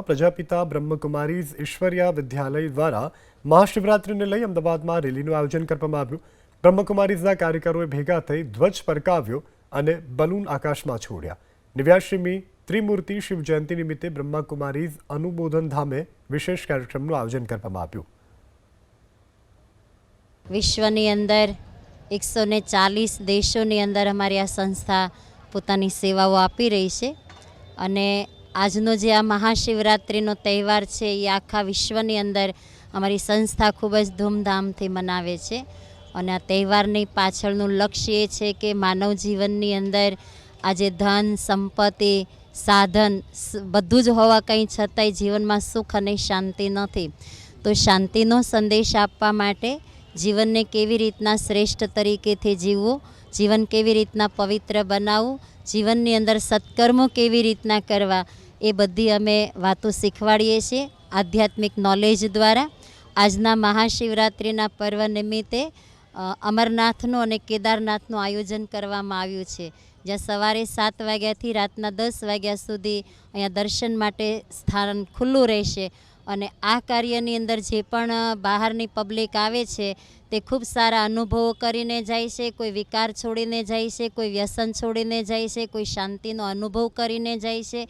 અમદાવાદમાં પ્રજાપિતા બ્રહ્મકુમારીઝ ઈશ્વરિયા વિદ્યાલય દ્વારા મહાશિવરાત્રિને લઈ અમદાવાદમાં રેલીનું આયોજન કરવામાં આવ્યું। બ્રહ્મકુમારીઝના કાર્યકરોએ ભેગા થઈ ધ્વજ ફરકાવ્યો અને બલૂન આકાશમાં છોડ્યા। 89મી ત્રિમૂર્તિ શિવજયંતિ નિમિત્તે બ્રહ્મકુમારીઝ અનુબોધન ધામે વિશેષ કાર્યક્રમનું આયોજન કરવામાં આવ્યું। વિશ્વની અંદર 140 દેશોની અંદર અમારી આ સંસ્થા પોતાની સેવાઓ આપી રહી છે અને આજનો જે આ મહાશિવરાત્રિનો તહેવાર છે એ આખા વિશ્વની અંદર અમારી સંસ્થા ખૂબ જ ધૂમધામથી મનાવે છે અને આ તહેવારની પાછળનું લક્ષ્ય એ છે કે માનવ જીવનની અંદર આજે ધન સંપત્તિ સાધન બધું જ હોવા કંઈ છતાંય જીવનમાં સુખ અને શાંતિ નથી, તો શાંતિનો સંદેશ આપવા માટે જીવનને કેવી રીતના શ્રેષ્ઠ તરીકેથી જીવવું, જીવન કેવી રીતના પવિત્ર બનાવવું, જીવનની અંદર સત્કર્મો કેવી રીતના કરવા, એ બધી અમે વાતો શીખવાડીએ છીએ આધ્યાત્મિક નોલેજ દ્વારા। આજના મહાશિવરાત્રિના પર્વ નિમિત્તે અમરનાથનું અને કેદારનાથનું આયોજન કરવામાં આવ્યું છે, જ્યાં સવારે 7 વાગ્યાથી રાતના 10 વાગ્યા સુધી અહીંયા દર્શન માટે સ્થાન ખુલ્લું રહેશે અને આ કાર્યની અંદર જે પણ બહારની પબ્લિક આવે છે તે ખૂબ સારા અનુભવો કરીને જાય છે, કોઈ વિકાર છોડીને જાય છે, કોઈ વ્યસન છોડીને જાય છે, કોઈ શાંતિનો અનુભવ કરીને જાય છે।